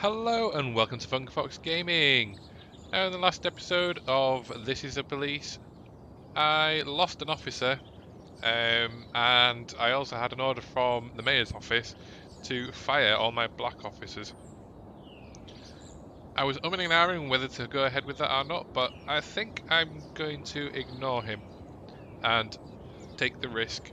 Hello and welcome to Funky Fox Gaming. Now in the last episode of This Is a Police, I lost an officer and I also had an order from the mayor's office to fire all my black officers. I was umming and ahhing whether to go ahead with that or not, but I think I'm going to ignore him and take the risk.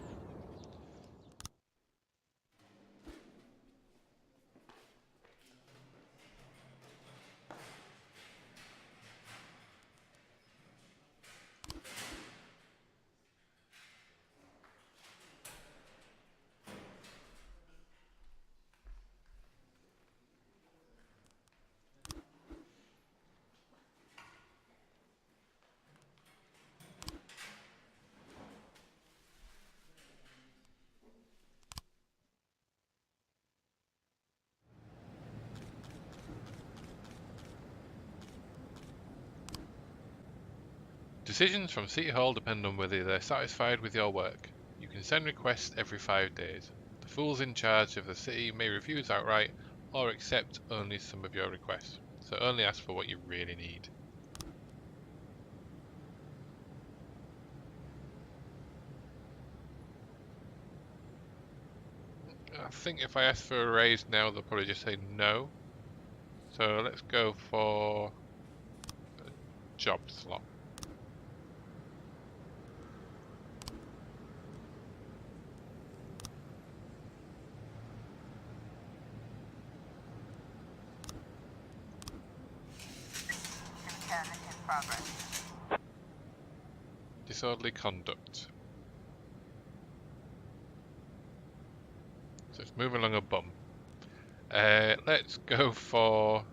Decisions from City Hall depend on whether they're satisfied with your work. You can send requests every 5 days. The fools in charge of the city may refuse outright or accept only some of your requests, so only ask for what you really need. I think if I ask for a raise now, they'll probably just say no. So let's go for a job slot. Disorderly conduct. So it's moving along a bum. Let's go for...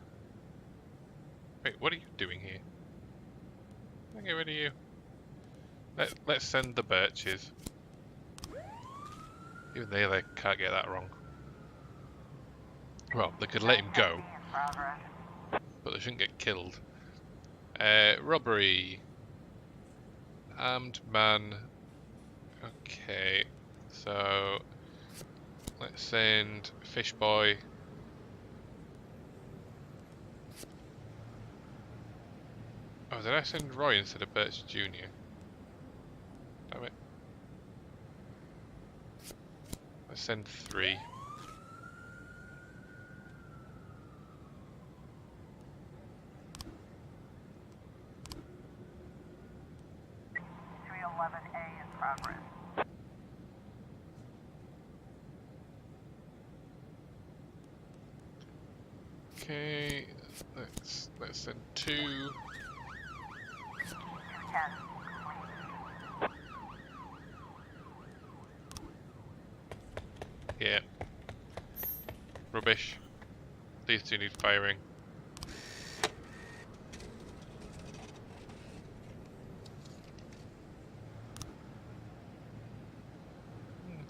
Wait, what are you doing here? I'll get rid of you. Let's send the birches. Even they can't get that wrong. Well, they could let him go, but they shouldn't get killed. Robbery. Armed man. Okay, so let's send Fish Boy. Oh, did I send Roy instead of Birch Jr.? Damn it. Let's send 3. Okay, let's send 2. Yeah. Rubbish. These 2 need firing.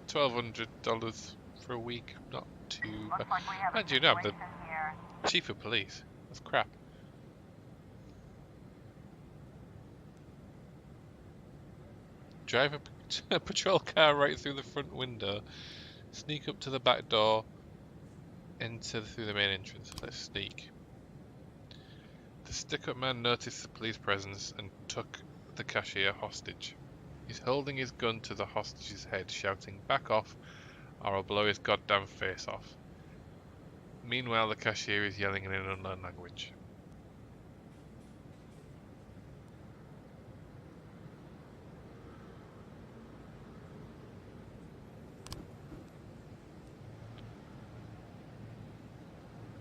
$1,200 for a week, not too bad. And you know, I'm the chief of police. That's crap. Drive a patrol car right through the front window. Sneak up to the back door. Enter through the main entrance. Let's sneak. The stick-up man noticed the police presence and took the cashier hostage. He's holding his gun to the hostage's head, shouting, "Back off, or I'll blow his goddamn face off." Meanwhile, the cashier is yelling in an unknown language.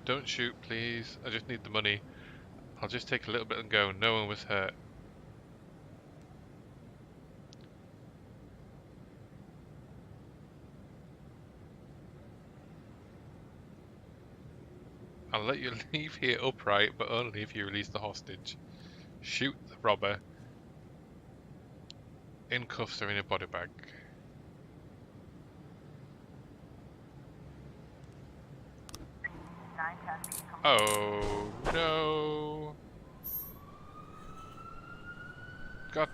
Don't shoot, please. I just need the money. I'll just take a little bit and go. No one was hurt. I'll let you leave here upright, but only if you release the hostage. Shoot the robber. In cuffs or in a body bag. Oh no! God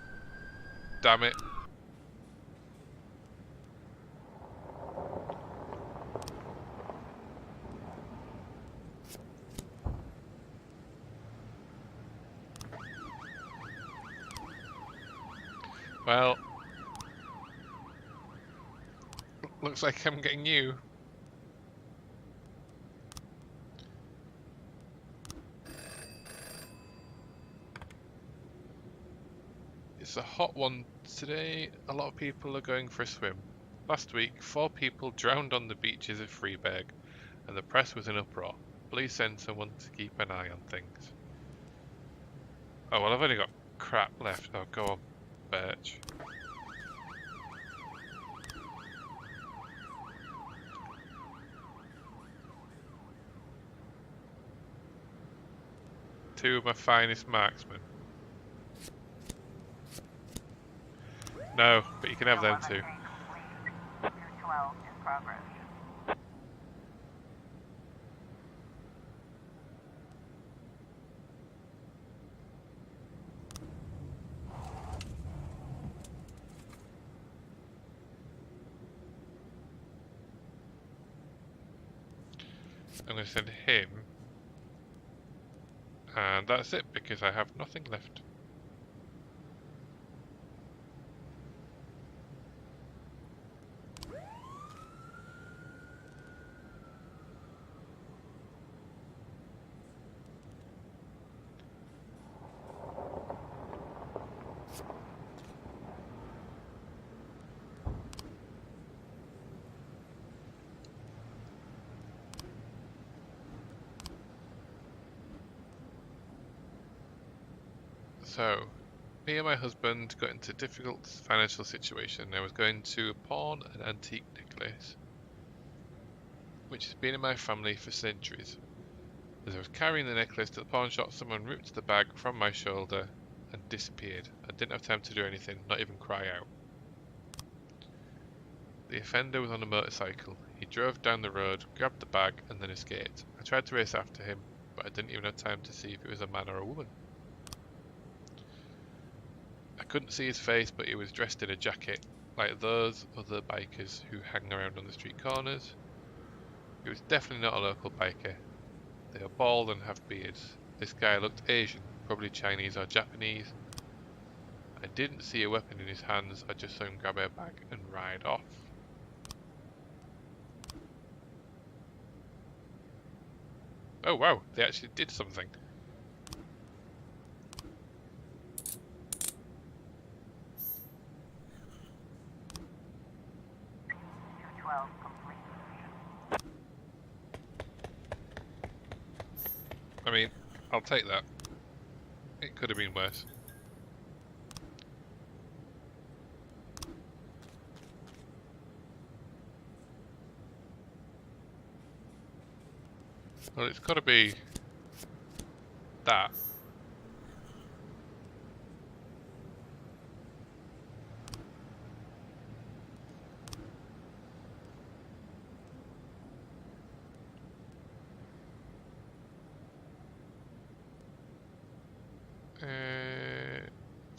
damn it. Well, looks like I'm getting you. It's a hot one today. A lot of people are going for a swim. Last week, 4 people drowned on the beaches of Freeburg, and the press was in uproar. Please send someone to keep an eye on things. Oh, well, I've only got crap left. Oh, go on, Birch. Two of my finest marksmen. No, but you can have them too. I'm going to send him. And that's it, because I have nothing left. So, me and my husband got into a difficult financial situation. I was going to pawn an antique necklace, which has been in my family for centuries. As I was carrying the necklace to the pawn shop, someone ripped the bag from my shoulder and disappeared. I didn't have time to do anything, not even cry out. The offender was on a motorcycle. He drove down the road, grabbed the bag, and then escaped. I tried to race after him, but I didn't even have time to see if it was a man or a woman. I couldn't see his face, but he was dressed in a jacket, like those other bikers who hang around on the street corners. He was definitely not a local biker. They are bald and have beards. This guy looked Asian, probably Chinese or Japanese. I didn't see a weapon in his hands, I just saw him grab a bag and ride off. Oh wow, they actually did something. I mean, I'll take that. It could have been worse. Well, it's got to be that.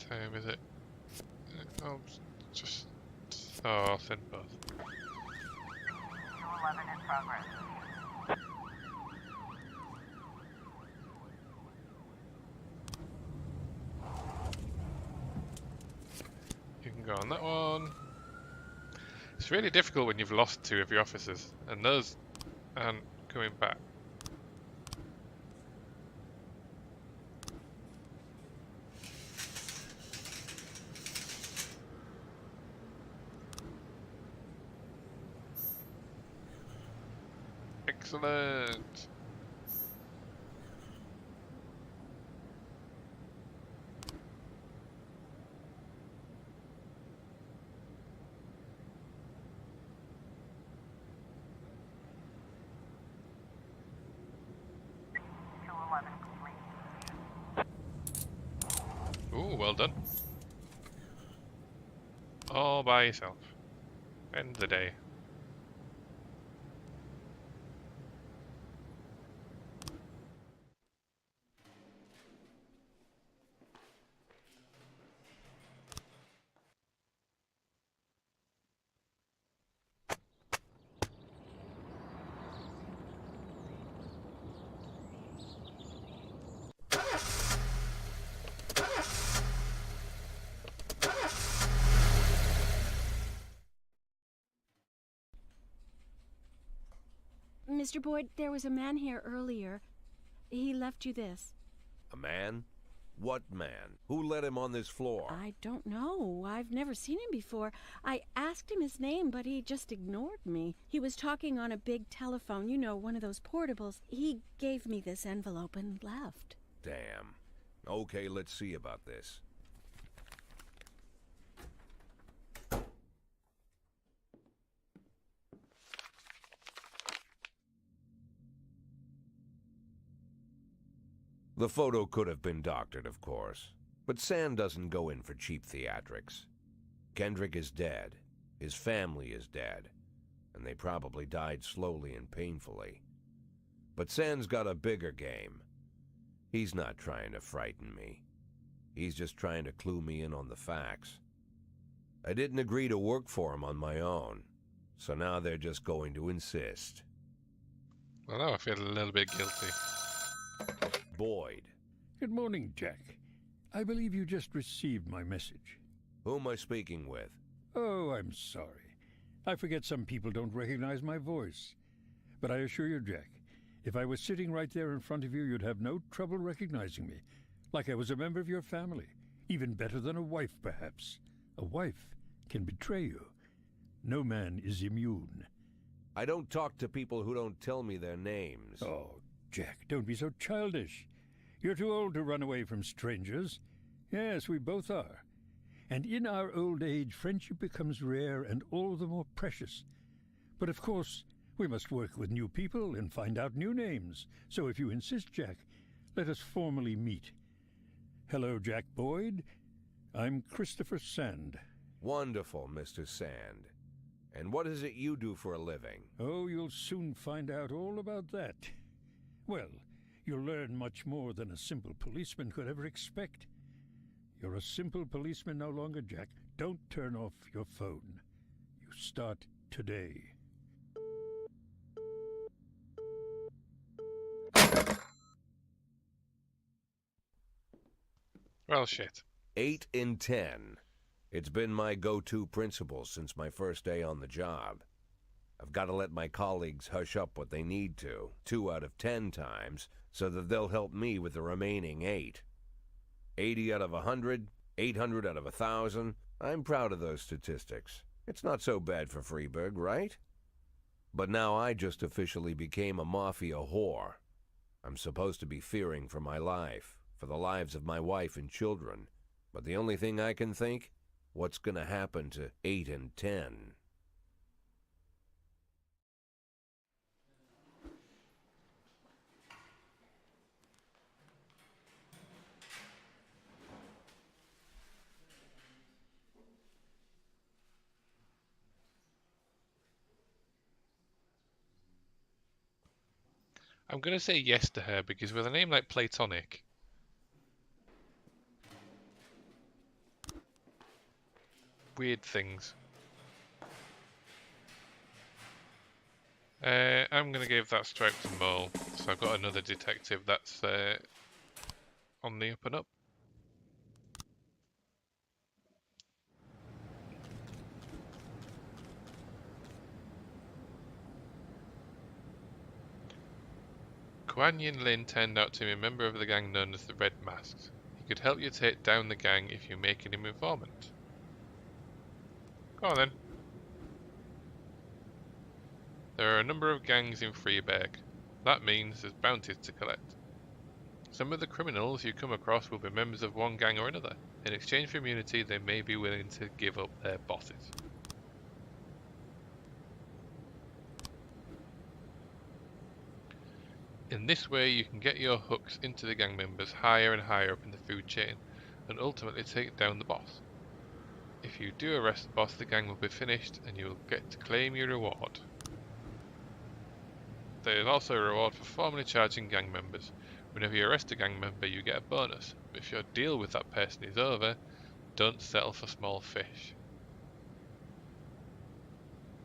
Time is it? I'll just. Oh, I'll send both. 211 in progress. You can go on that one. It's really difficult when you've lost 2 of your officers, and those aren't coming back. Excellent. Ooh, well done. All by yourself. End the day. Mr. Boyd, there was a man here earlier. He left you this. A man? What man? Who let him on this floor? I don't know. I've never seen him before. I asked him his name, but he just ignored me. He was talking on a big telephone, you know, one of those portables. He gave me this envelope and left. Damn. Okay, let's see about this. The photo could have been doctored, of course, but Sand doesn't go in for cheap theatrics. Kendrick is dead, his family is dead, and they probably died slowly and painfully. But Sand's got a bigger game. He's not trying to frighten me. He's just trying to clue me in on the facts. I didn't agree to work for him on my own, so now they're just going to insist. Well, now I feel a little bit guilty. Boyd. Good morning, Jack. I believe you just received my message. Who am I speaking with? Oh, I'm sorry. I forget some people don't recognize my voice. But I assure you, Jack, if I was sitting right there in front of you, you'd have no trouble recognizing me. Like I was a member of your family. Even better than a wife, perhaps. A wife can betray you. No man is immune. I don't talk to people who don't tell me their names. Oh, Jack, don't be so childish. You're too old to run away from strangers. Yes, we both are. And in our old age, friendship becomes rare and all the more precious. But of course, we must work with new people and find out new names. So if you insist, Jack, let us formally meet. Hello, Jack Boyd. I'm Christopher Sand. Wonderful, Mr. Sand. And what is it you do for a living? Oh, you'll soon find out all about that. Well, you'll learn much more than a simple policeman could ever expect. You're a simple policeman no longer, Jack. Don't turn off your phone. You start today. Well, shit. 8 in 10. It's been my go-to principle since my first day on the job. I've got to let my colleagues hush up what they need to, 2 out of 10 times, so that they'll help me with the remaining 8. 80 out of 100, 800 out of 1,000. I'm proud of those statistics. It's not so bad for Freeburg, right? But now I just officially became a mafia whore. I'm supposed to be fearing for my life, for the lives of my wife and children. But the only thing I can think, what's gonna happen to 8 and 10? I'm going to say yes to her because with a name like Platonic, weird things. I'm going to give that strike to Mole. So I've got another detective that's on the up and up. Kuan Yin Lin turned out to be a member of the gang known as the Red Masks. He could help you take down the gang if you make him informant. Go on then. There are a number of gangs in Freeburg. That means there's bounties to collect. Some of the criminals you come across will be members of one gang or another. In exchange for immunity, they may be willing to give up their bosses. In this way, you can get your hooks into the gang members higher and higher up in the food chain, and ultimately take down the boss. If you do arrest the boss, the gang will be finished, and you will get to claim your reward. There is also a reward for formally charging gang members. Whenever you arrest a gang member, you get a bonus, but if your deal with that person is over, don't settle for small fish.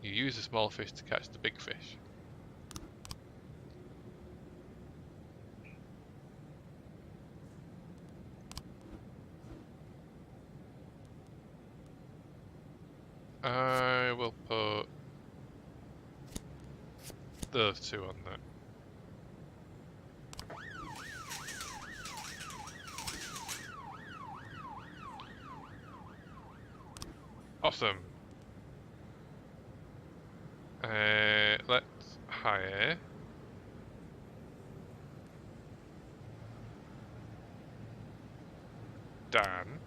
You use the small fish to catch the big fish. I will put those two on there. Awesome. Let's hire Dan.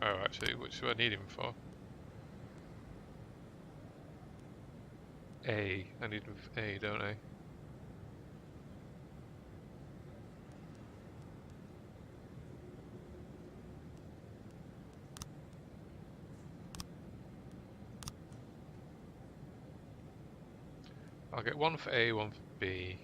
Oh, actually, which do I need him for? A. I need him for A, don't I? I'll get one for A, one for B.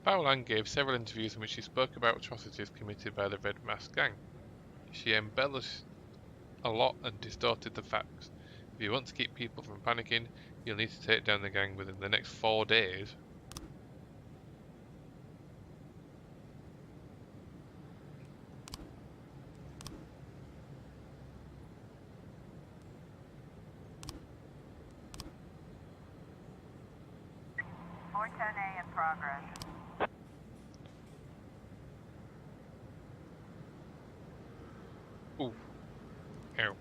Pauline gave several interviews in which she spoke about atrocities committed by the Red Mask Gang. She embellished a lot and distorted the facts. If you want to keep people from panicking, you'll need to take down the gang within the next 4 days. A in progress. Ooh. Ow.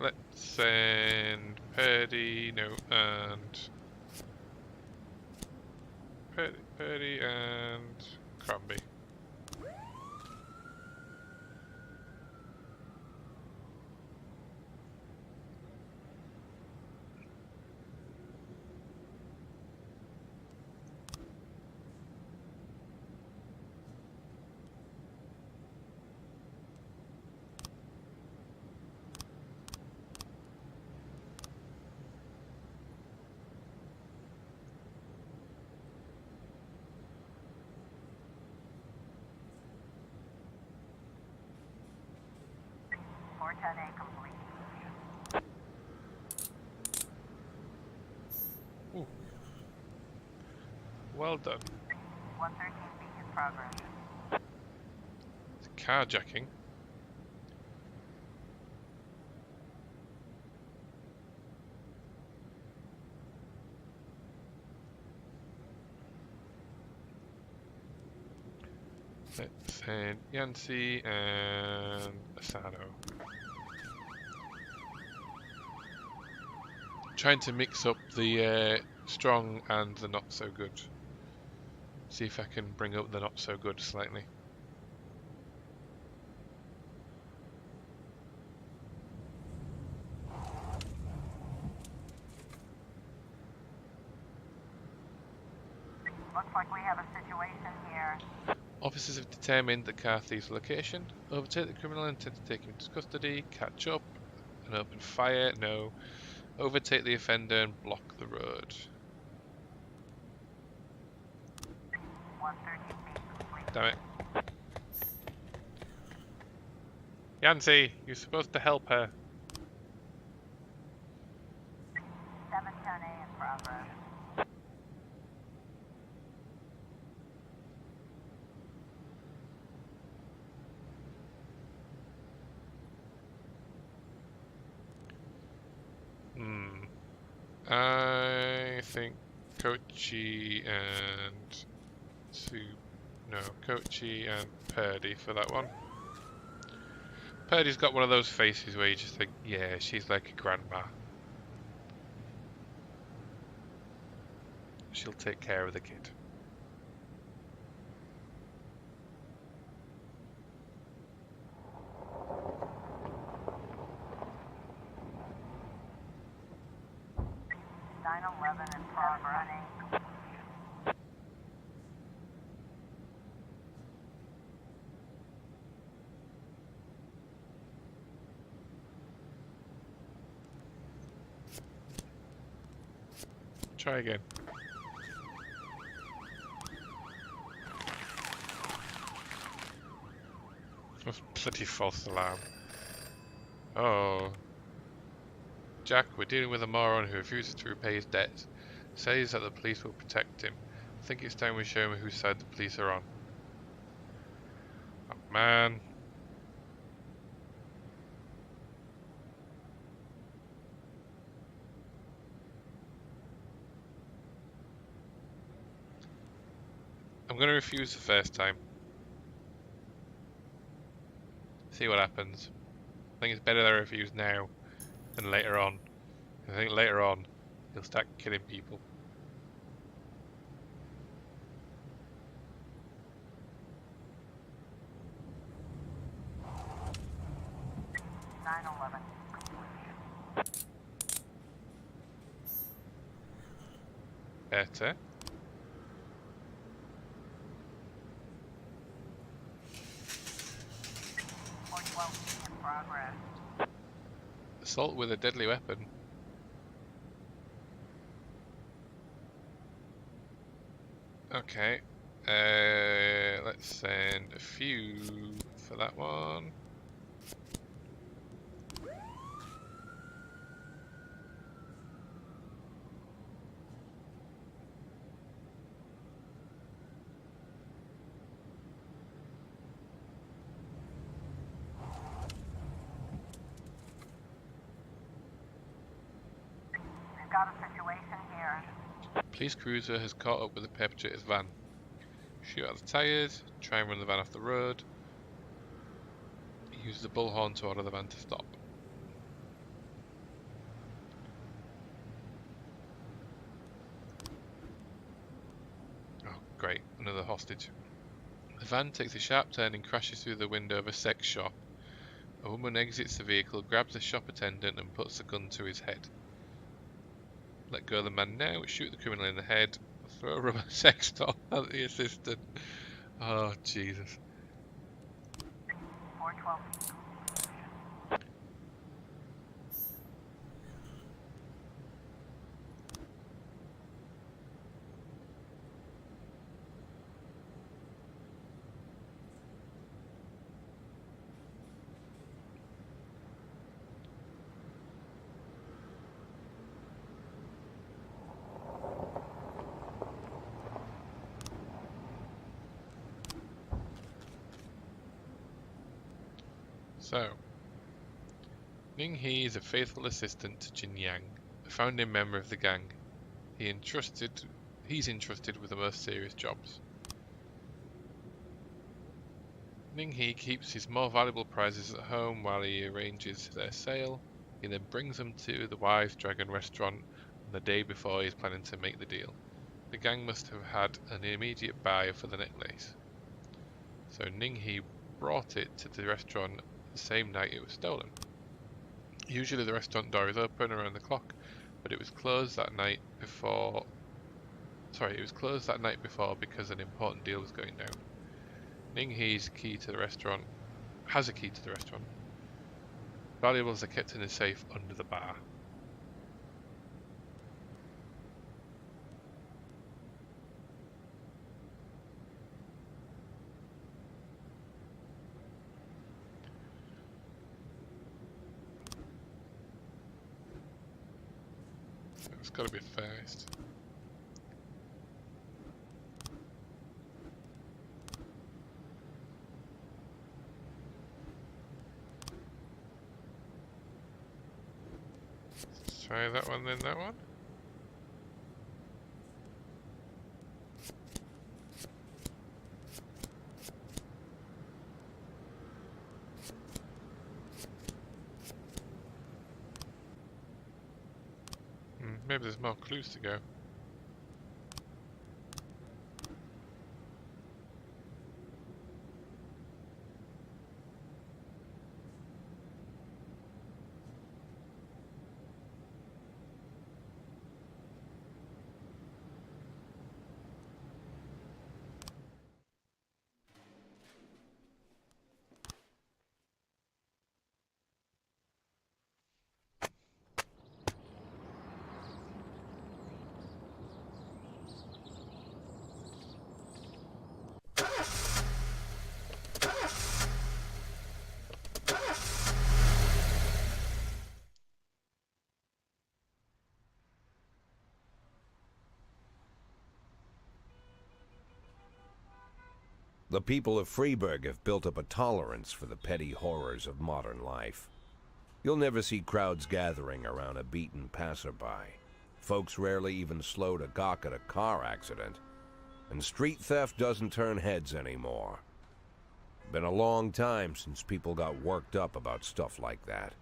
Let's send Purdy, no, and Purdy and Cranby. A complete. Ooh. Well done. 113B in progress. It's carjacking. Let's send Yancy and Asano. Trying to mix up the strong and the not so good. See if I can bring up the not so good slightly. Looks like we have a situation here. Officers have determined the car thief's location. Overtake the criminal and attempt to take him into custody. Catch up and open fire. No. Overtake the offender and block the road. 113B complete. Damn it. Yancy, you're supposed to help her. 710A in progress. I think Kochi and Kochi and Purdy for that one. Purdy's got one of those faces where you just think, yeah, she's like a grandma. She'll take care of the kid. In progress. try again. Bloody false alarm. Oh. Jack, we're dealing with a moron who refuses to repay his debt. Says that the police will protect him. I think it's time we show him whose side the police are on. Oh, man. I'm going to refuse the first time. See what happens. I think it's better that I refuse now than later on. I think later on, he'll start killing people. Better. In progress. Assault with a deadly weapon. Okay. Let's send a few for that one. We've got a situation here. Police cruiser has caught up with the perpetrator's van. Shoot out the tyres, try and run the van off the road. Use the bullhorn to order the van to stop. Oh, great, another hostage. The van takes a sharp turn and crashes through the window of a sex shop. A woman exits the vehicle, grabs the shop attendant and puts the gun to his head. Let go of the man now, shoot the criminal in the head, throw a rubber sex doll at the assistant. Oh, Jesus. 412. So, Ning He is a faithful assistant to Jin Yang, a founding member of the gang. He's entrusted with the most serious jobs. Ning He keeps his more valuable prizes at home while he arranges their sale. He then brings them to the Wise Dragon restaurant on the day before he is planning to make the deal. The gang must have had an immediate buyer for the necklace. So Ning He brought it to the restaurant the same night it was stolen. Usually the restaurant door is open around the clock, but it was closed that night before. It was closed that night before because an important deal was going down. Ning He's key to the restaurant has a key to the restaurant. Valuables are kept in a safe under the bar. It's got to be fast. Let's try that one, then that one. Maybe there's more clues to go. The people of Freeburg have built up a tolerance for the petty horrors of modern life. You'll never see crowds gathering around a beaten passerby. Folks rarely even slow to gawk at a car accident. And street theft doesn't turn heads anymore. Been a long time since people got worked up about stuff like that.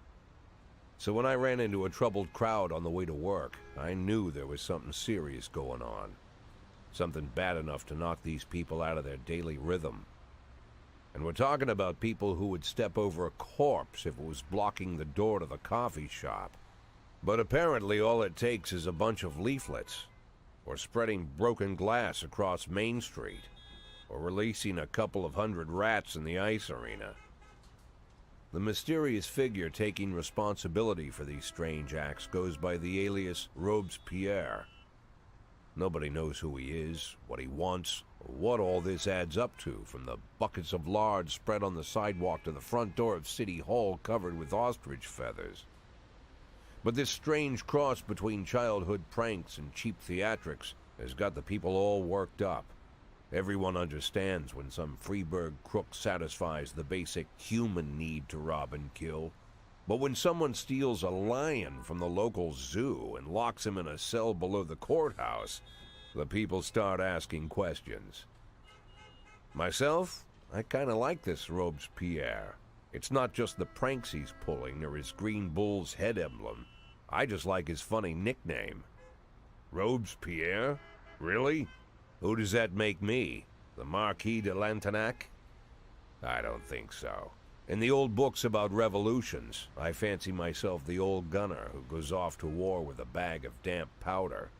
So when I ran into a troubled crowd on the way to work, I knew there was something serious going on. Something bad enough to knock these people out of their daily rhythm. And we're talking about people who would step over a corpse if it was blocking the door to the coffee shop. But apparently all it takes is a bunch of leaflets, or spreading broken glass across Main Street, or releasing a couple of hundred rats in the ice arena. The mysterious figure taking responsibility for these strange acts goes by the alias Robespierre. Nobody knows who he is, what he wants, or what all this adds up to, from the buckets of lard spread on the sidewalk to the front door of City Hall covered with ostrich feathers. But this strange cross between childhood pranks and cheap theatrics has got the people all worked up. Everyone understands when some Freeburg crook satisfies the basic human need to rob and kill. But when someone steals a lion from the local zoo and locks him in a cell below the courthouse, the people start asking questions. Myself, I kinda like this Robespierre. It's not just the pranks he's pulling or his green bull's head emblem. I just like his funny nickname. Robespierre? Really? Who does that make me? The Marquis de Lantenac? I don't think so. In the old books about revolutions, I fancy myself the old gunner who goes off to war with a bag of damp powder.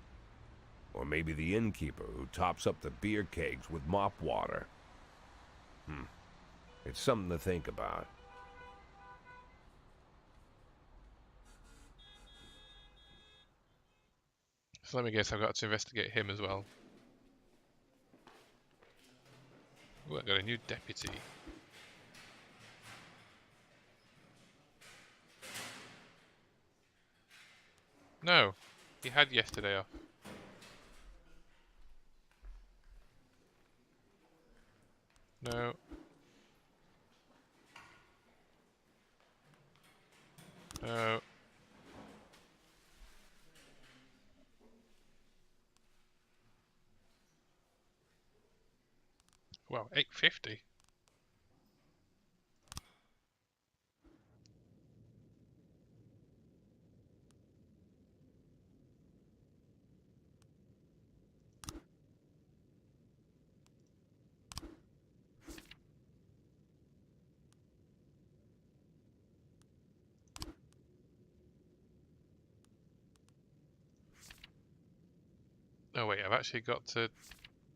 Or maybe the innkeeper who tops up the beer kegs with mop water. It's something to think about. So let me guess, I've got to investigate him as well. Ooh, I got a new deputy. No, he had yesterday off. No. No. Wow, 850. Oh wait, I've actually got to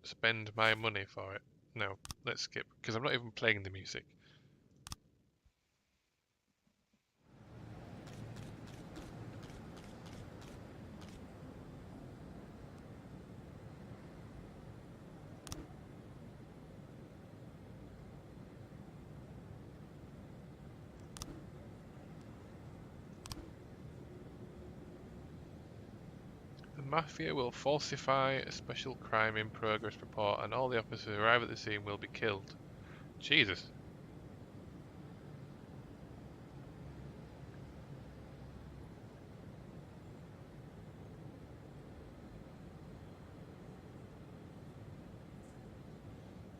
spend my money for it. No, let's skip, because I'm not even playing the music. The Mafia will falsify a special crime in progress report and all the officers who arrive at the scene will be killed. Jesus.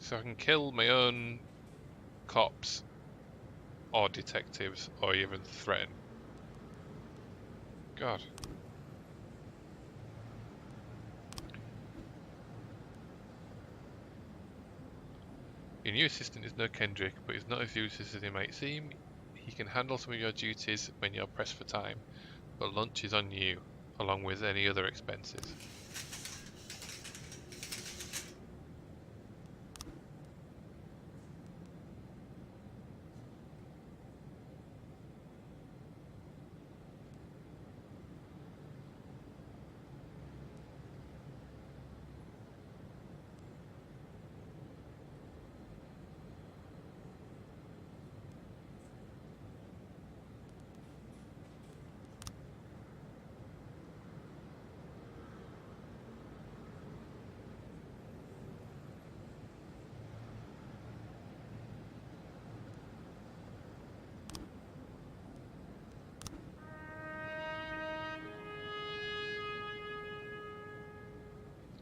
So I can kill my own cops or detectives or even threaten. God. Your new assistant is no Kendrick, but he's not as useless as he might seem. He can handle some of your duties when you're pressed for time, but lunch is on you, along with any other expenses.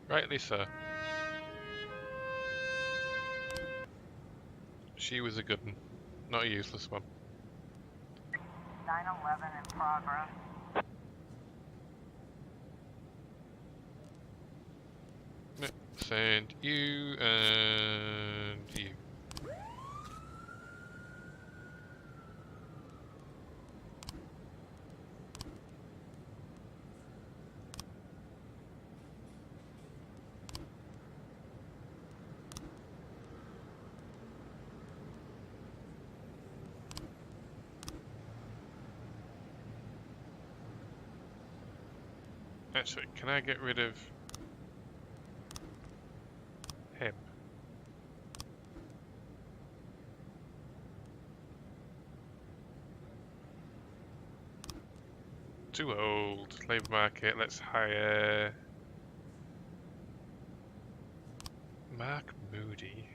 Rightly so. She was a good one, not a useless one. 911 in progress. Send you and you. Actually, can I get rid of him? Too old. Labour market. Let's hire Mark Moody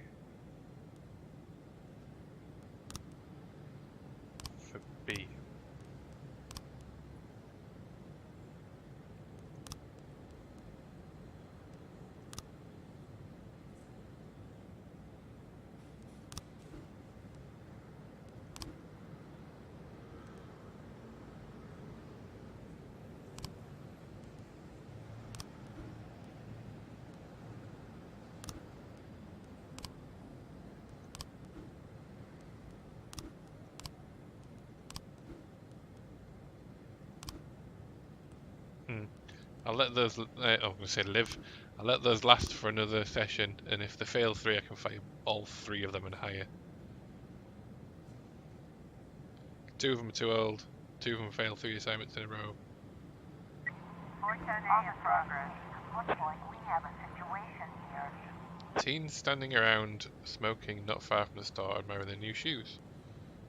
for B. I'll let those. I'm going to say live. I'll let those last for another session, and if they fail 3, I can fight all 3 of them and hire. 2 of them are too old. 2 of them fail 3 assignments in a row. 410A in progress. Looks like we have a situation here. Teens standing around, smoking not far from the store, admiring their new shoes.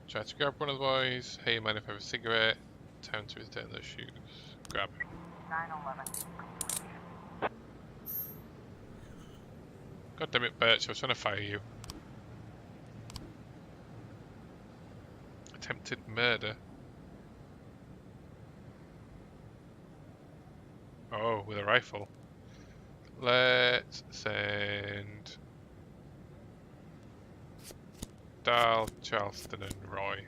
Try to grab one of the boys. Hey, mind if I have a cigarette? Time to return those shoes. Grab. 911 complete. God damn it, Birch, I was trying to fire you. Attempted murder. Oh, with a rifle. Let's send Dahl, Charleston and Roy.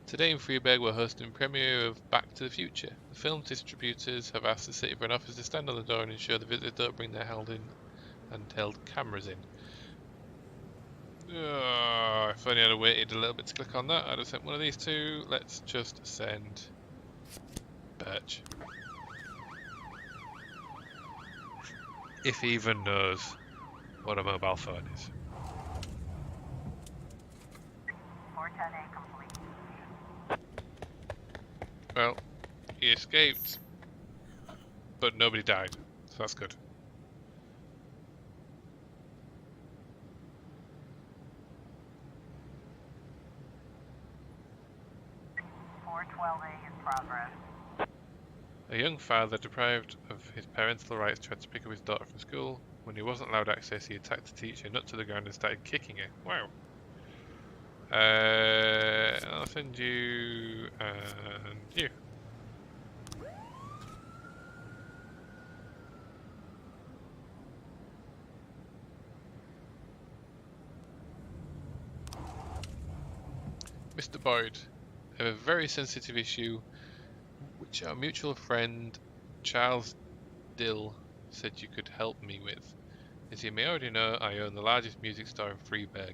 Today in Freeburg we're hosting a premiere of Back to the Future. The film's distributors have asked the city for an officer to stand on the door and ensure the visitors don't bring their handheld cameras in. If only I'd have waited a little bit to click on that, I'd have sent one of these 2. Let's just send Birch. If he even knows what a mobile phone is. 410A complete. Well, he escaped, but nobody died, so that's good. A in progress. A young father, deprived of his parental rights, tried to pick up his daughter from school. When he wasn't allowed access, he attacked the teacher, knocked to the ground and started kicking her. Wow. I'll send you and you. Mr. Boyd, I have a very sensitive issue which our mutual friend Charles Dill said you could help me with. As you may already know, I own the largest music store in Freeburg.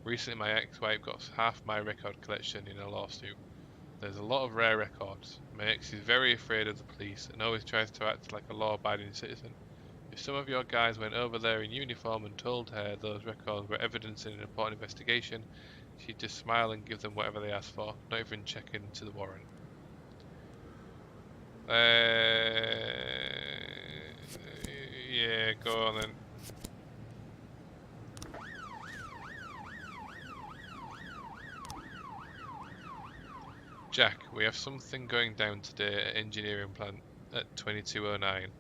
Recently my ex-wife got half my record collection in a lawsuit. There's a lot of rare records. My ex is very afraid of the police and always tries to act like a law-abiding citizen. If some of your guys went over there in uniform and told her those records were evidence in an important investigation, she'd just smile and give them whatever they asked for, not even check into the warrant. Yeah, go on then. Jack, we have something going down today at engineering plant. at 22:09.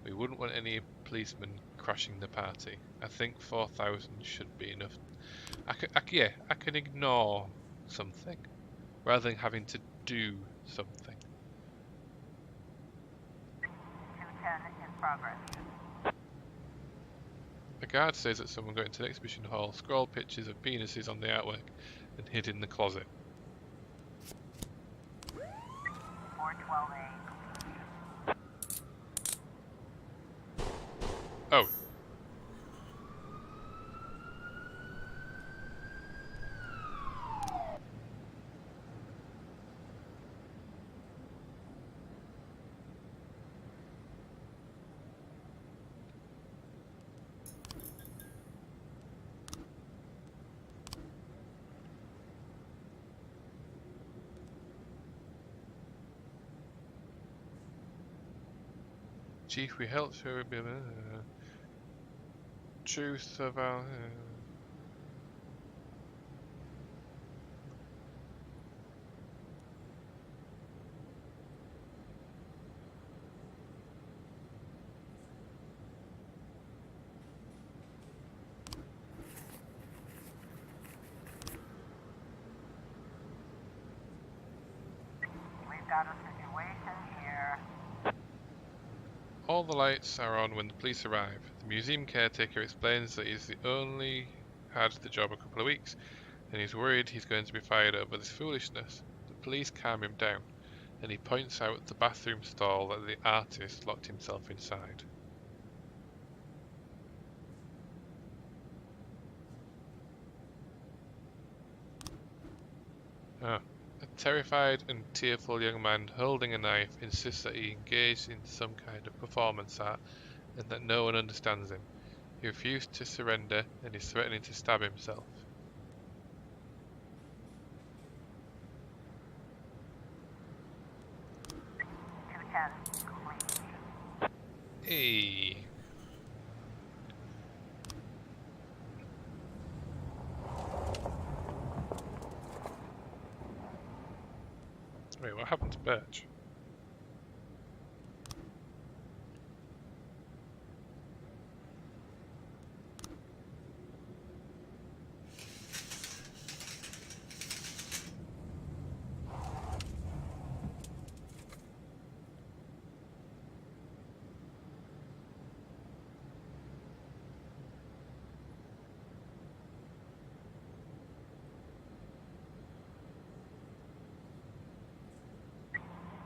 We wouldn't want any policemen crashing the party. I think 4,000 should be enough. Yeah, I can ignore something rather than having to do something. 210 in progress. A guard says that someone got into an exhibition hall, scrolled pictures of penises on the artwork, and hid in the closet. 412A. Oh. Chief, we helped her with truth about. We've got a situation here. All the lights are on when the police arrive. The museum caretaker explains that he's only had the job a couple of weeks, and he's worried he's going to be fired over this foolishness. The police calm him down, and he points out the bathroom stall that the artist locked himself inside. Ah. A terrified and tearful young man holding a knife insists that he engaged in some kind of performance art and that no one understands him. He refused to surrender and is threatening to stab himself. Complete. Hey. Wait, what happened to Birch?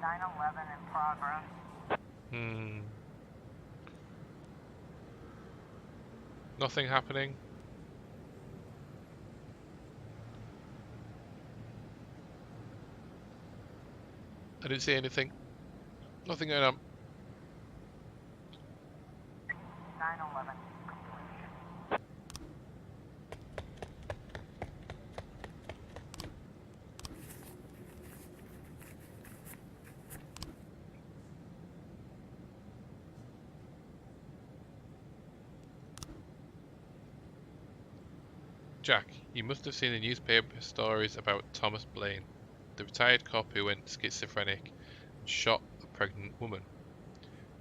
Nine 11 in progress. Nothing happening. I didn't see anything. Nothing going on. 911 complete. Jack, you must have seen the newspaper stories about Thomas Blaine, the retired cop who went schizophrenic and shot a pregnant woman.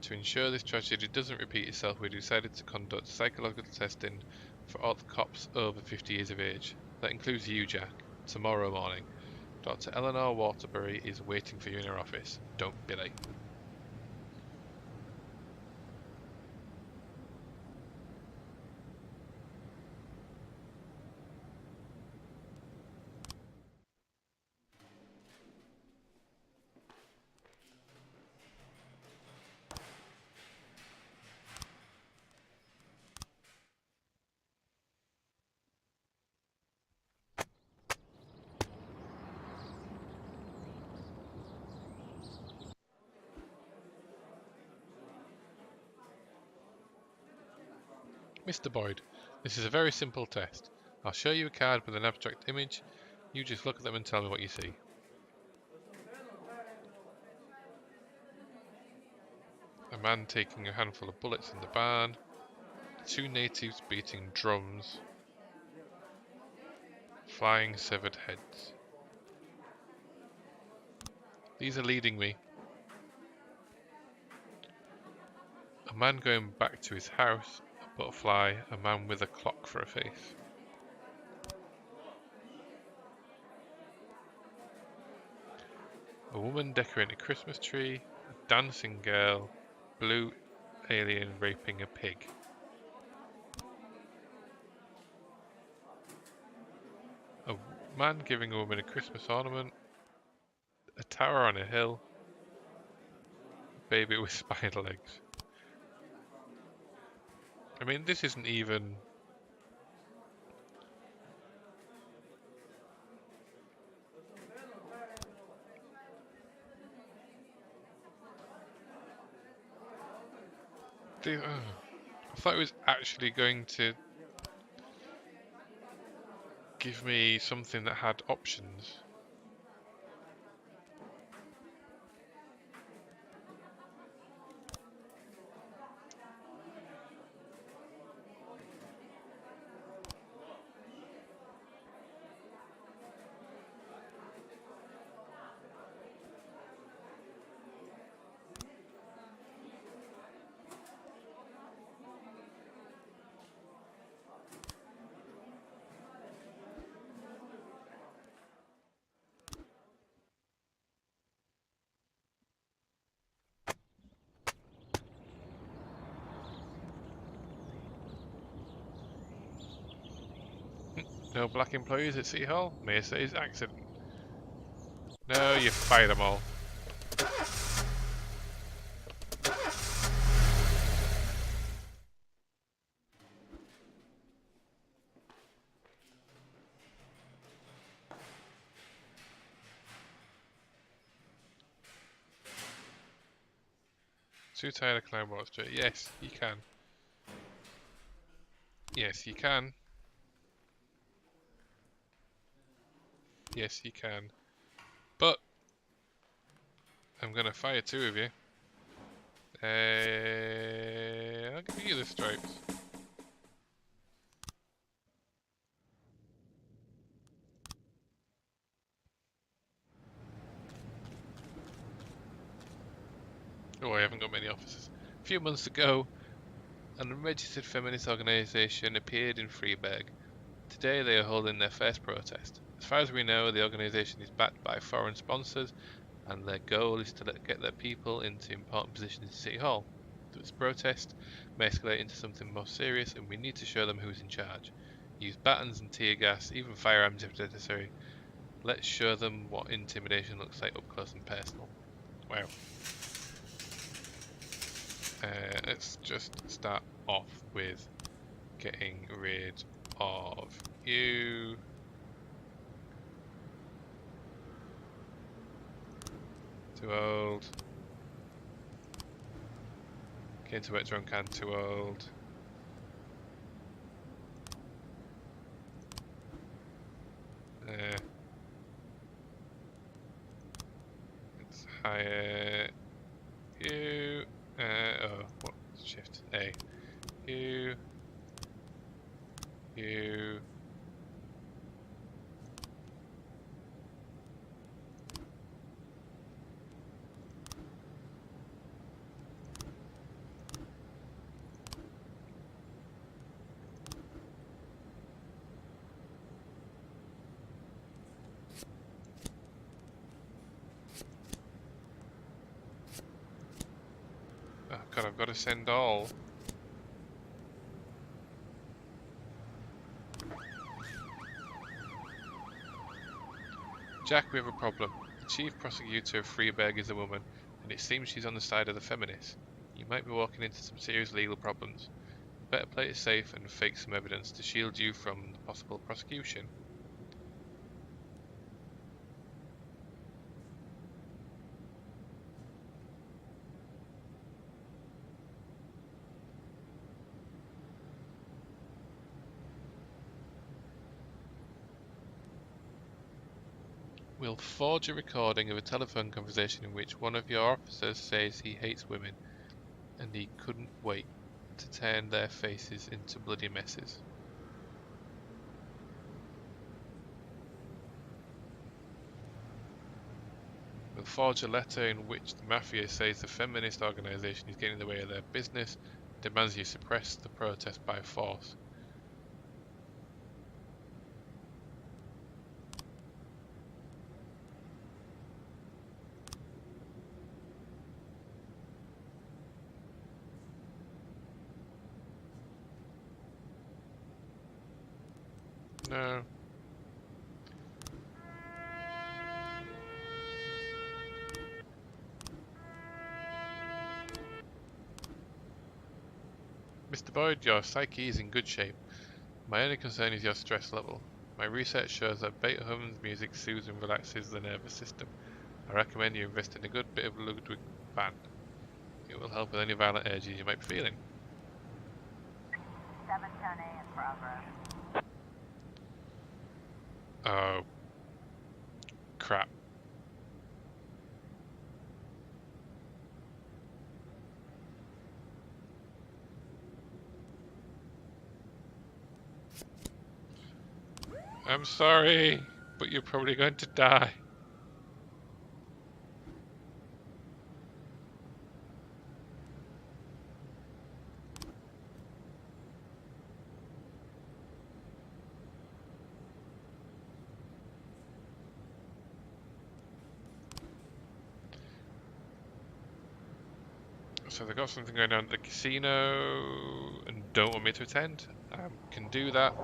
To ensure this tragedy doesn't repeat itself, we decided to conduct psychological testing for all the cops over 50 years of age. That includes you, Jack. Tomorrow morning. Dr. Eleanor Waterbury is waiting for you in her office. Don't be late. Mr. Boyd, this is a very simple test. I'll show you a card with an abstract image. You just look at them and tell me what you see. A man taking a handful of bullets in the barn. Two natives beating drums. Flying severed heads. These are leading me. man going back to his house, a butterfly, a man with a clock for a face. A woman decorating a Christmas tree, a dancing girl, blue alien raping a pig. A man giving a woman a Christmas ornament, a tower on a hill, a baby with spider legs. I mean, this isn't even... I thought it was actually going to give me something that had options. No black employees at City Hall? Mayor says accident. No, you fire them all. Too tired to climb Wall Street. Yes, you can. Yes, you can. Yes, you can. But I'm gonna fire two of you. I'll give you the stripes. Oh, I haven't got many officers. A few months ago, an unregistered feminist organisation appeared in Freiburg. Today they are holding their first protest. As far as we know, the organisation is backed by foreign sponsors, and their goal is to get their people into important positions in City Hall. This protest may escalate into something more serious, and we need to show them who's in charge. Use batons and tear gas, even firearms if necessary. Let's show them what intimidation looks like up close and personal. Wow. Let's just start off with getting rid of you. Too old. Getting to wet drunk and too old. Let's hire you. Oh, what? Shift A. You. You. Oh god, I've got to send all. Jack, we have a problem. The chief prosecutor of Freiburg is a woman, and it seems she's on the side of the feminists. You might be walking into some serious legal problems. Better play it safe and fake some evidence to shield you from the possible prosecution. We'll forge a recording of a telephone conversation in which one of your officers says he hates women, and he couldn't wait to turn their faces into bloody messes. We'll forge a letter in which the Mafia says the feminist organization is getting in the way of their business, demands you suppress the protest by force. No. Mr. Boyd, your psyche is in good shape. My only concern is your stress level. My research shows that Beethoven's music soothes and relaxes the nervous system. I recommend you invest in a good bit of Ludwig van. It will help with any violent urges you might be feeling. 710A in progress. Oh. Crap. I'm sorry, but you're probably going to die. So they got something going on at the casino and don't want me to attend. I can do that.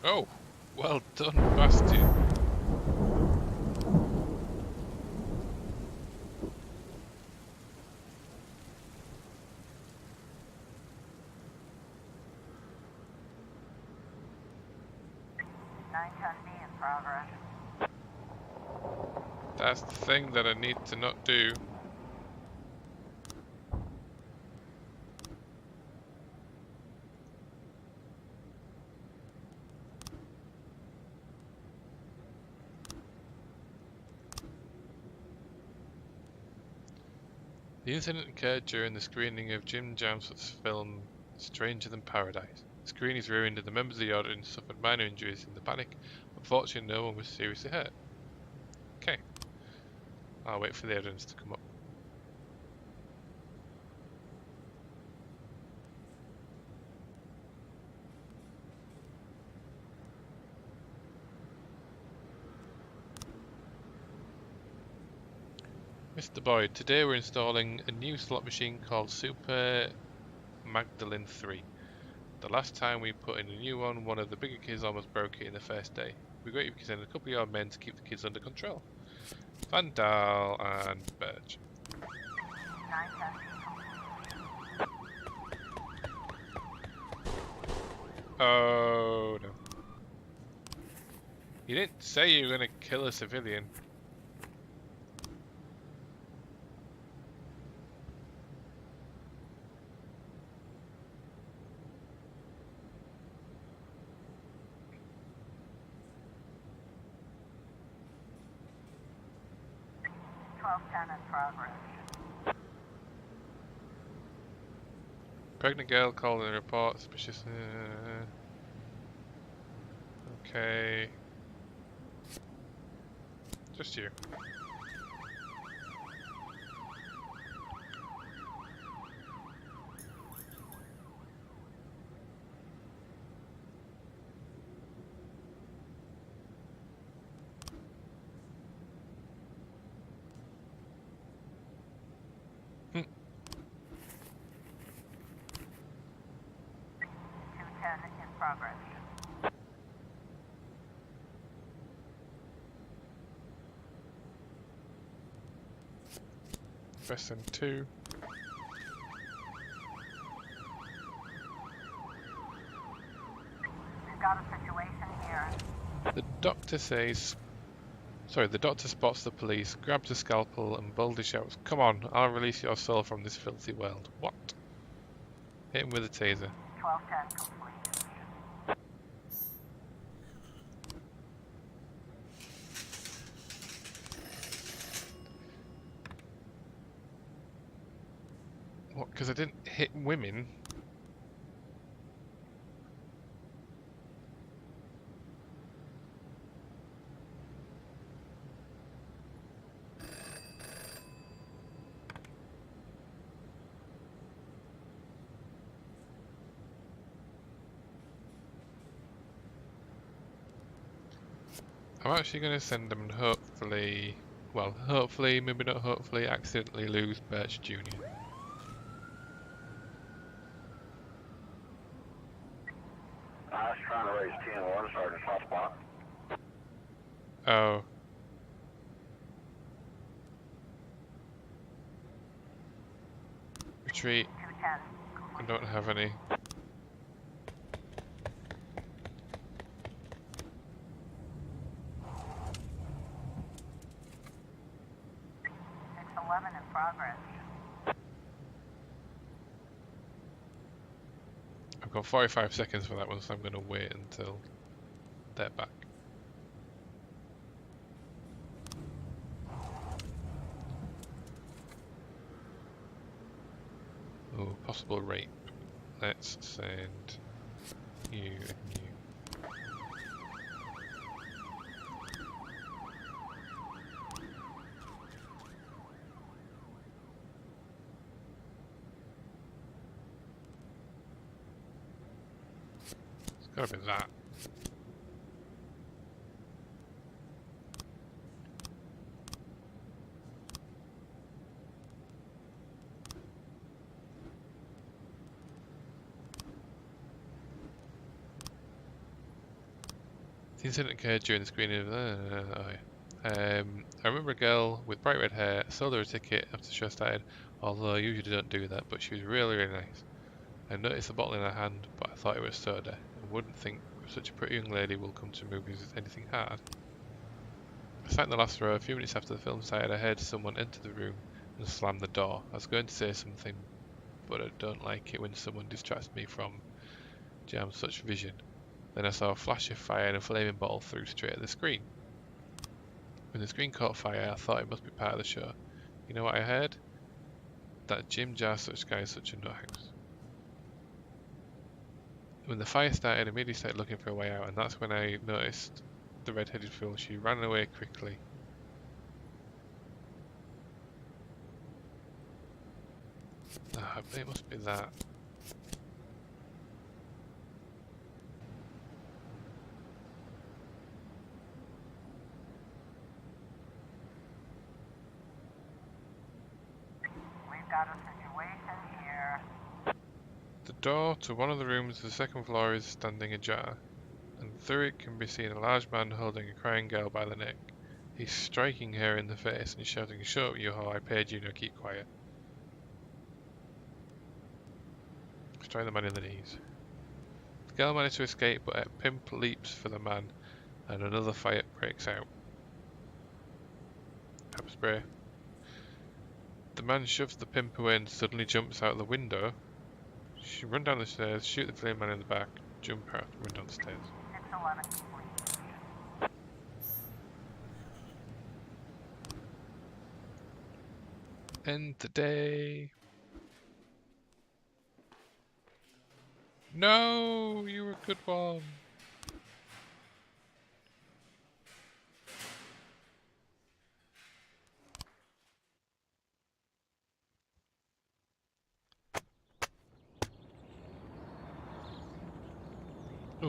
Oh, well done, Bastion. in progress. That's the thing that I need to not do. The incident occurred during the screening of Jim Jarmusch's film Stranger Than Paradise. The screen is ruined and the members of the audience suffered minor injuries in the panic. Unfortunately, no one was seriously hurt. Okay. I'll wait for the evidence to come up. Mr. Boyd, today we're installing a new slot machine called Super Magdalene 3. The last time we put in a new one of the bigger kids almost broke it in the first day. It'd be great if you could send a couple of your men to keep the kids under control. Vandal and Birch. 910. Oh no. You didn't say you were going to kill a civilian. In progress. Pregnant girl called in a report suspicious. Okay. Just you. Hmm. 210 in progress. Press N2. We've got a situation here. The doctor says... Sorry, the doctor spots the police, grabs a scalpel and boldly shouts, "Come on, I'll release your soul from this filthy world." What? Hit him with a taser. 1210 complete. What? Because I didn't hit women? I'm actually going to send them and hopefully, well, hopefully, maybe not hopefully, accidentally lose Birch Jr. I was trying to raise 10-1, Sergeant Hotspot. Oh. Retreat. 210 I complete. don't have any. 611 in progress. I've got 45 seconds for that one, so I'm going to wait until they're back. Oh, possible rape. Let's send you and you. It's gotta be that. The incident occurred during the screening of... I remember a girl with bright red hair. I sold her a ticket after the show started, although I usually don't do that, but she was really, really nice. I noticed the bottle in her hand, but I thought it was soda. I wouldn't think such a pretty young lady will come to movies with anything hard. I sat in the last row. A few minutes after the film started, I heard someone enter the room and slam the door. I was going to say something, but I don't like it when someone distracts me from such vision. Then I saw a flash of fire and a flaming bottle threw straight at the screen. When the screen caught fire, I thought it must be part of the show. You know what I heard? That Jim Jarsuch guy is such a nuthouse. When the fire started, I immediately started looking for a way out, and that's when I noticed the red-headed fool. She ran away quickly. Ah, it must be that. We've got a situation here. The door to one of the rooms of the second floor is standing ajar, and through it can be seen a large man holding a crying girl by the neck. He's striking her in the face and shouting, "Shut up, you hoe, I paid you, now keep quiet." Strike the man in the knees. The girl manages to escape, but a pimp leaps for the man, and another fight breaks out. Pepper spray. The man shoves the pimp away and suddenly jumps out the window. She run down the stairs, shoot the flame man in the back, jump out, run down the stairs. 611 complete. End the day. No, you were a good one.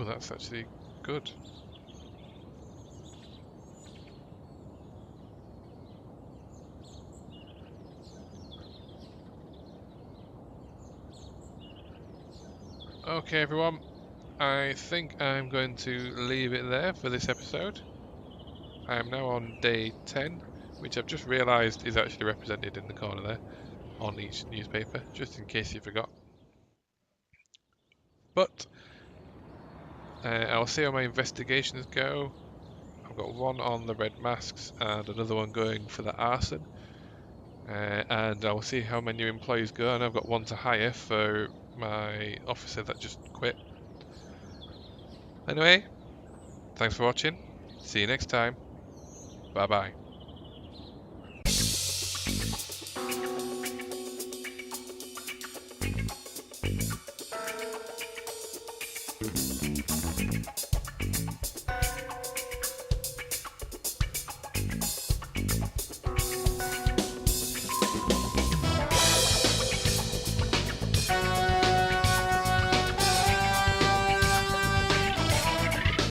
Oh, that's actually good. Okay, everyone. I think I'm going to leave it there for this episode. I am now on day 10, which I've just realised is actually represented in the corner there on each newspaper, just in case you forgot. But I'll see how my investigations go. I've got one on the red masks and another one going for the arson. And I'll see how my new employees go, and I've got one to hire for my officer that just quit. Anyway, thanks for watching. See you next time. Bye bye.